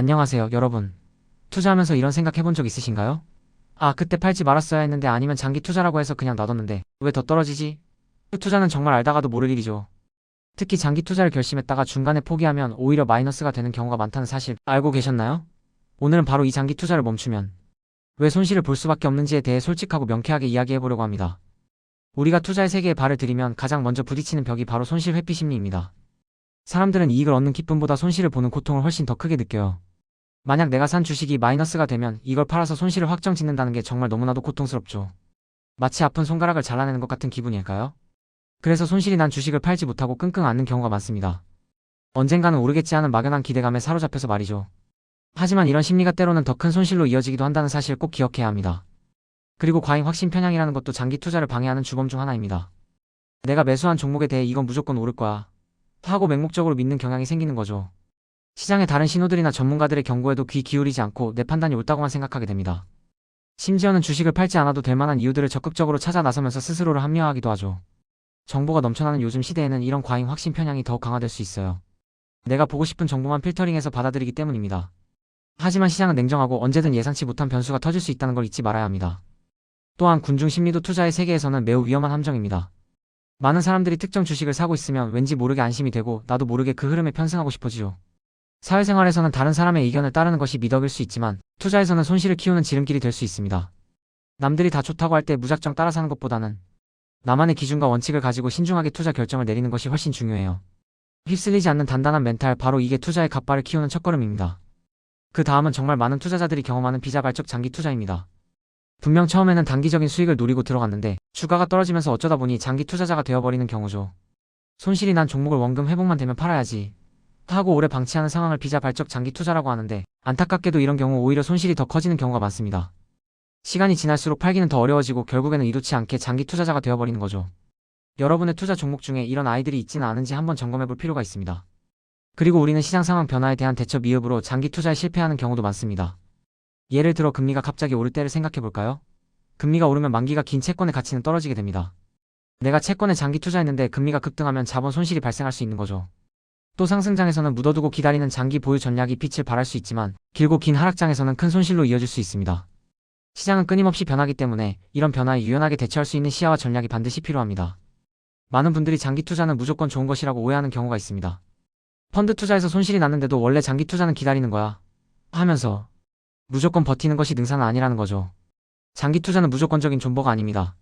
안녕하세요, 여러분. 투자하면서 이런 생각 해본 적 있으신가요? 아, 그때 팔지 말았어야 했는데 아니면 장기 투자라고 해서 그냥 놔뒀는데 왜 더 떨어지지? 투자는 정말 알다가도 모를 일이죠. 특히 장기 투자를 결심했다가 중간에 포기하면 오히려 마이너스가 되는 경우가 많다는 사실 알고 계셨나요? 오늘은 바로 이 장기 투자를 멈추면 왜 손실을 볼 수밖에 없는지에 대해 솔직하고 명쾌하게 이야기해보려고 합니다. 우리가 투자의 세계에 발을 들이면 가장 먼저 부딪히는 벽이 바로 손실 회피 심리입니다. 사람들은 이익을 얻는 기쁨보다 손실을 보는 고통을 훨씬 더 크게 느껴요. 만약 내가 산 주식이 마이너스가 되면 이걸 팔아서 손실을 확정 짓는다는 게 정말 너무나도 고통스럽죠. 마치 아픈 손가락을 잘라내는 것 같은 기분일까요? 그래서 손실이 난 주식을 팔지 못하고 끙끙 앓는 경우가 많습니다. 언젠가는 오르겠지 하는 막연한 기대감에 사로잡혀서 말이죠. 하지만 이런 심리가 때로는 더 큰 손실로 이어지기도 한다는 사실을 꼭 기억해야 합니다. 그리고 과잉 확신 편향이라는 것도 장기 투자를 방해하는 주범 중 하나입니다. 내가 매수한 종목에 대해 이건 무조건 오를 거야 하고 맹목적으로 믿는 경향이 생기는 거죠. 시장의 다른 신호들이나 전문가들의 경고에도 귀 기울이지 않고 내 판단이 옳다고만 생각하게 됩니다. 심지어는 주식을 팔지 않아도 될 만한 이유들을 적극적으로 찾아 나서면서 스스로를 합리화하기도 하죠. 정보가 넘쳐나는 요즘 시대에는 이런 과잉 확신 편향이 더욱 강화될 수 있어요. 내가 보고 싶은 정보만 필터링해서 받아들이기 때문입니다. 하지만 시장은 냉정하고 언제든 예상치 못한 변수가 터질 수 있다는 걸 잊지 말아야 합니다. 또한 군중 심리도 투자의 세계에서는 매우 위험한 함정입니다. 많은 사람들이 특정 주식을 사고 있으면 왠지 모르게 안심이 되고 나도 모르게 그 흐름에 편승하고 싶어지죠. 사회생활에서는 다른 사람의 의견을 따르는 것이 미덕일 수 있지만 투자에서는 손실을 키우는 지름길이 될 수 있습니다. 남들이 다 좋다고 할 때 무작정 따라 사는 것보다는 나만의 기준과 원칙을 가지고 신중하게 투자 결정을 내리는 것이 훨씬 중요해요. 휩쓸리지 않는 단단한 멘탈, 바로 이게 투자의 갓발을 키우는 첫걸음입니다. 그 다음은 정말 많은 투자자들이 경험하는 비자발적 장기 투자입니다. 분명 처음에는 단기적인 수익을 노리고 들어갔는데 주가가 떨어지면서 어쩌다 보니 장기 투자자가 되어버리는 경우죠. 손실이 난 종목을 원금 회복만 되면 팔아야지 하고 오래 방치하는 상황을 비자발적 장기 투자라고 하는데, 안타깝게도 이런 경우 오히려 손실이 더 커지는 경우가 많습니다. 시간이 지날수록 팔기는 더 어려워지고 결국에는 의도치 않게 장기 투자자가 되어버리는 거죠. 여러분의 투자 종목 중에 이런 아이들이 있지는 않은지 한번 점검해볼 필요가 있습니다. 그리고 우리는 시장 상황 변화에 대한 대처 미흡으로 장기 투자에 실패하는 경우도 많습니다. 예를 들어 금리가 갑자기 오를 때를 생각해볼까요? 금리가 오르면 만기가 긴 채권의 가치는 떨어지게 됩니다. 내가 채권에 장기 투자했는데 금리가 급등하면 자본 손실이 발생할 수 있는 거죠. 또 상승장에서는 묻어두고 기다리는 장기 보유 전략이 빛을 발할 수 있지만 길고 긴 하락장에서는 큰 손실로 이어질 수 있습니다. 시장은 끊임없이 변하기 때문에 이런 변화에 유연하게 대처할 수 있는 시야와 전략이 반드시 필요합니다. 많은 분들이 장기 투자는 무조건 좋은 것이라고 오해하는 경우가 있습니다. 펀드 투자에서 손실이 났는데도 원래 장기 투자는 기다리는 거야 하면서 무조건 버티는 것이 능사는 아니라는 거죠. 장기 투자는 무조건적인 존버가 아닙니다.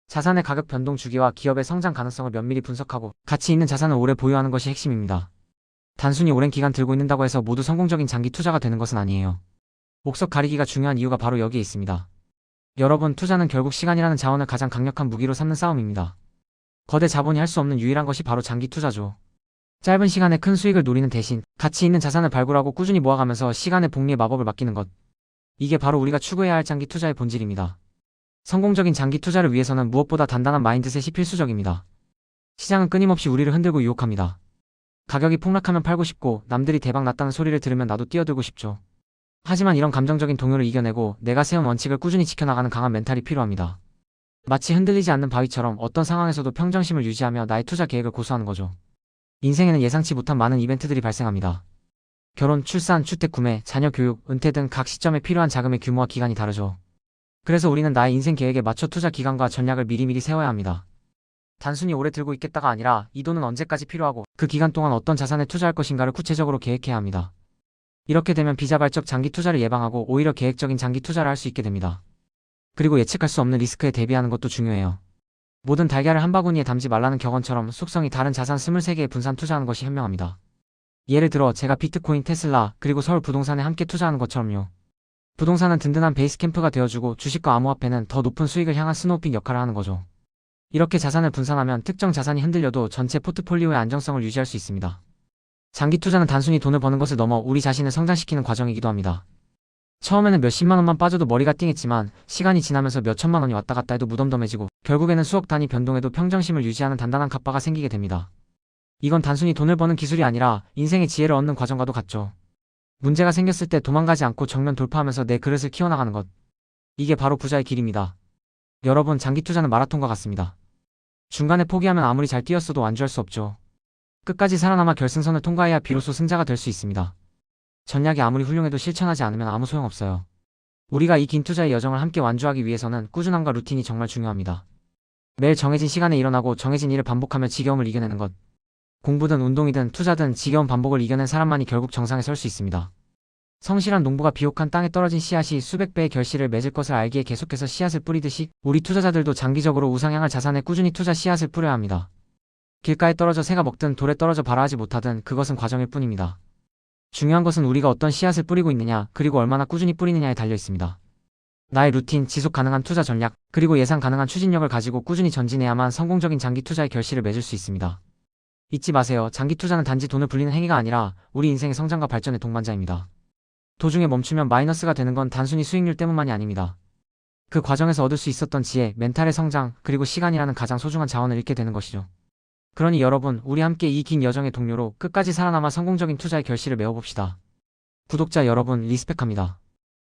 자산의 가격 변동 주기와 기업의 성장 가능성을 면밀히 분석하고 가치 있는 자산을 오래 보유하는 것이 핵심입니다. 단순히 오랜 기간 들고 있는다고 해서 모두 성공적인 장기 투자가 되는 것은 아니에요. 목석 가리기가 중요한 이유가 바로 여기에 있습니다. 여러분, 투자는 결국 시간이라는 자원을 가장 강력한 무기로 삼는 싸움입니다. 거대 자본이 할 수 없는 유일한 것이 바로 장기 투자죠. 짧은 시간에 큰 수익을 노리는 대신 가치 있는 자산을 발굴하고 꾸준히 모아가면서 시간의 복리의 마법을 맡기는 것. 이게 바로 우리가 추구해야 할 장기 투자의 본질입니다. 성공적인 장기 투자를 위해서는 무엇보다 단단한 마인드셋이 필수적입니다. 시장은 끊임없이 우리를 흔들고 유혹합니다. 가격이 폭락하면 팔고 싶고 남들이 대박 났다는 소리를 들으면 나도 뛰어들고 싶죠. 하지만 이런 감정적인 동요를 이겨내고 내가 세운 원칙을 꾸준히 지켜나가는 강한 멘탈이 필요합니다. 마치 흔들리지 않는 바위처럼 어떤 상황에서도 평정심을 유지하며 나의 투자 계획을 고수하는 거죠. 인생에는 예상치 못한 많은 이벤트들이 발생합니다. 결혼, 출산, 주택 구매, 자녀 교육, 은퇴 등 각 시점에 필요한 자금의 규모와 기간이 다르죠. 그래서 우리는 나의 인생 계획에 맞춰 투자 기간과 전략을 미리미리 세워야 합니다. 단순히 오래 들고 있겠다가 아니라 이 돈은 언제까지 필요하고 그 기간 동안 어떤 자산에 투자할 것인가를 구체적으로 계획해야 합니다. 이렇게 되면 비자발적 장기 투자를 예방하고 오히려 계획적인 장기 투자를 할 수 있게 됩니다. 그리고 예측할 수 없는 리스크에 대비하는 것도 중요해요. 모든 달걀을 한 바구니에 담지 말라는 격언처럼 속성이 다른 자산 23개에 분산 투자하는 것이 현명합니다. 예를 들어 제가 비트코인, 테슬라, 그리고 서울 부동산에 함께 투자하는 것처럼요. 부동산은 든든한 베이스 캠프가 되어주고 주식과 암호화폐는 더 높은 수익을 향한 스노우픽 역할을 하는 거죠. 이렇게 자산을 분산하면 특정 자산이 흔들려도 전체 포트폴리오의 안정성을 유지할 수 있습니다. 장기 투자는 단순히 돈을 버는 것을 넘어 우리 자신을 성장시키는 과정이기도 합니다. 처음에는 몇십만 원만 빠져도 머리가 띵했지만 시간이 지나면서 몇천만 원이 왔다 갔다 해도 무덤덤해지고 결국에는 수억 단위 변동에도 평정심을 유지하는 단단한 갑바가 생기게 됩니다. 이건 단순히 돈을 버는 기술이 아니라 인생의 지혜를 얻는 과정과도 같죠. 문제가 생겼을 때 도망가지 않고 정면 돌파하면서 내 그릇을 키워나가는 것. 이게 바로 부자의 길입니다. 여러분, 장기 투자는 마라톤과 같습니다. 중간에 포기하면 아무리 잘 뛰었어도 완주할 수 없죠. 끝까지 살아남아 결승선을 통과해야 비로소 승자가 될 수 있습니다. 전략이 아무리 훌륭해도 실천하지 않으면 아무 소용없어요. 우리가 이 긴 투자의 여정을 함께 완주하기 위해서는 꾸준함과 루틴이 정말 중요합니다. 매일 정해진 시간에 일어나고 정해진 일을 반복하며 지겨움을 이겨내는 것. 공부든 운동이든 투자든 지겨운 반복을 이겨낸 사람만이 결국 정상에 설 수 있습니다. 성실한 농부가 비옥한 땅에 떨어진 씨앗이 수백 배의 결실을 맺을 것을 알기에 계속해서 씨앗을 뿌리듯이 우리 투자자들도 장기적으로 우상향할 자산에 꾸준히 투자 씨앗을 뿌려야 합니다. 길가에 떨어져 새가 먹든 돌에 떨어져 발아하지 못하든 그것은 과정일 뿐입니다. 중요한 것은 우리가 어떤 씨앗을 뿌리고 있느냐, 그리고 얼마나 꾸준히 뿌리느냐에 달려 있습니다. 나의 루틴, 지속 가능한 투자 전략, 그리고 예상 가능한 추진력을 가지고 꾸준히 전진해야만 성공적인 장기 투자의 결실을 맺을 수 있습니다. 잊지 마세요. 장기 투자는 단지 돈을 불리는 행위가 아니라 우리 인생의 성장과 발전의 동반자입니다. 도중에 멈추면 마이너스가 되는 건 단순히 수익률 때문만이 아닙니다. 그 과정에서 얻을 수 있었던 지혜, 멘탈의 성장, 그리고 시간이라는 가장 소중한 자원을 잃게 되는 것이죠. 그러니 여러분, 우리 함께 이 긴 여정의 동료로 끝까지 살아남아 성공적인 투자의 결실을 메워봅시다. 구독자 여러분, 리스펙합니다.